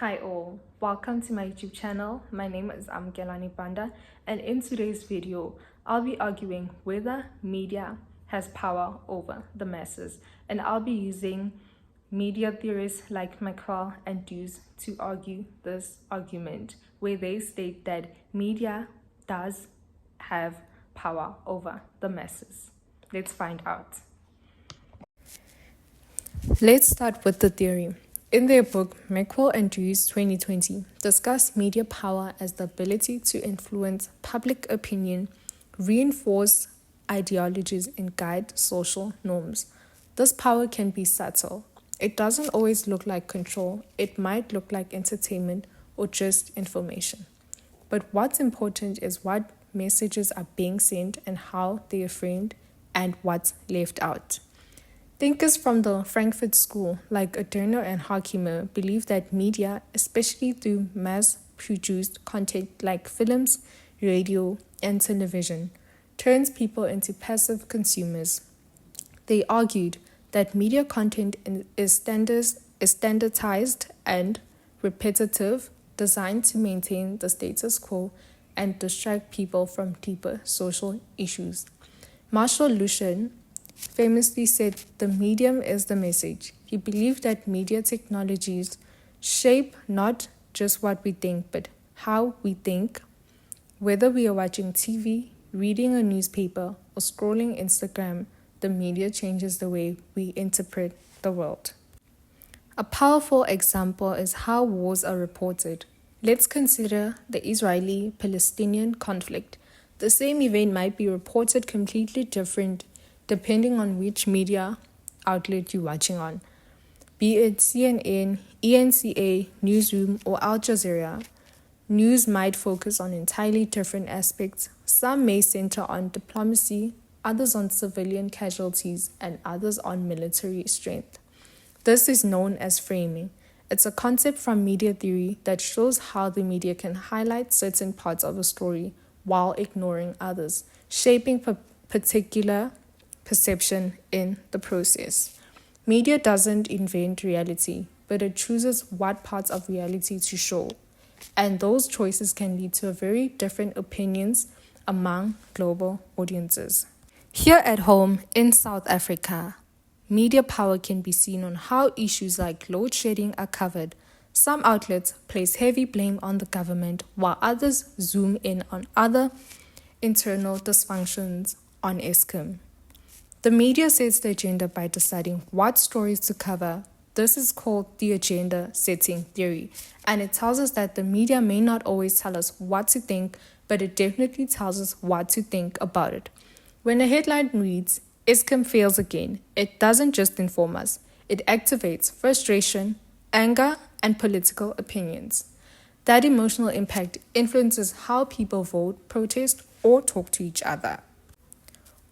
Hi all, welcome to my YouTube channel. My name is Amgelani Banda, and in today's video, I'll be arguing whether media has power over the masses, and I'll be using media theorists like Macquarie and Dewes to argue this argument, where they state that media does have power over the masses. Let's find out. Let's start with the theory. In their book, Macquarie and Dewes 2020 discuss media power as the ability to influence public opinion, reinforce ideologies, and guide social norms. This power can be subtle. It doesn't always look like control. It might look like entertainment or just information. But what's important is what messages are being sent and how they are framed and what's left out. Thinkers from the Frankfurt School, like Adorno and Horkheimer, believe that media, especially through mass-produced content like films, radio, and television, turns people into passive consumers. They argued that media content is standardized and repetitive, designed to maintain the status quo and distract people from deeper social issues. Marshall Lucian famously said, "The medium is the message." He believed that media technologies shape not just what we think, but how we think. Whether we are watching TV, reading a newspaper, or scrolling Instagram, the media changes the way we interpret the world. A powerful example is how wars are reported. Let's consider the Israeli-Palestinian conflict. The same event might be reported completely different depending on which media outlet you're watching on, be it CNN, ENCA, Newsroom, or Al Jazeera. News might focus on entirely different aspects. Some may center on diplomacy, others on civilian casualties, and others on military strength. This is known as framing. It's a concept from media theory that shows how the media can highlight certain parts of a story while ignoring others, shaping particular perception in the process. Media doesn't invent reality, but it chooses what parts of reality to show. And those choices can lead to very different opinions among global audiences. Here at home in South Africa, media power can be seen on how issues like load shedding are covered. Some outlets place heavy blame on the government, while others zoom in on other internal dysfunctions on Eskom. The media sets the agenda by deciding what stories to cover. This is called the agenda setting theory, and it tells us that the media may not always tell us what to think, but it definitely tells us what to think about it. When a headline reads, "Eskom fails again," it doesn't just inform us, it activates frustration, anger, and political opinions. That emotional impact influences how people vote, protest, or talk to each other.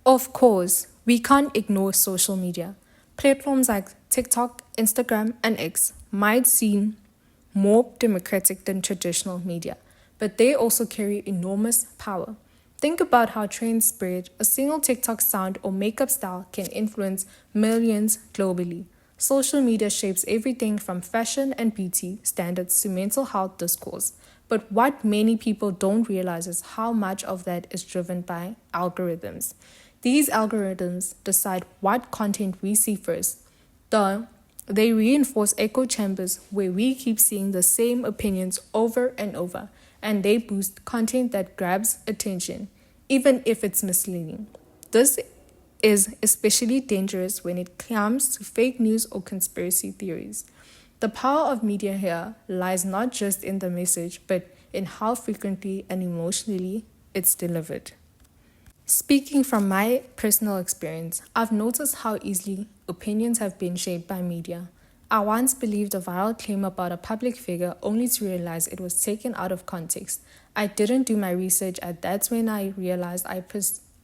Of course, we can't ignore social media. Platforms like TikTok, Instagram, and X might seem more democratic than traditional media, but they also carry enormous power. Think about how trends spread. A single TikTok sound or makeup style can influence millions globally. Social media shapes everything from fashion and beauty standards to mental health discourse. But what many people don't realize is how much of that is driven by algorithms. These algorithms decide what content we see first. They reinforce echo chambers where we keep seeing the same opinions over and over, and they boost content that grabs attention, even if it's misleading. This is especially dangerous when it comes to fake news or conspiracy theories. The power of media here lies not just in the message, but in how frequently and emotionally it's delivered. Speaking from my personal experience, I've noticed how easily opinions have been shaped by media. I once believed a viral claim about a public figure only to realize it was taken out of context. I didn't do my research, and that's when I realized I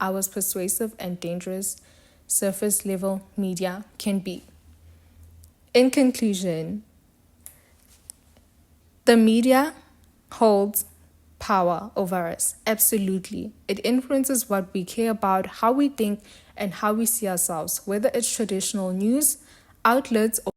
was persuasive and dangerous surface-level media can be. In conclusion, the media holds power over us. Absolutely. It influences what we care about, how we think, and how we see ourselves, whether it's traditional news outlets or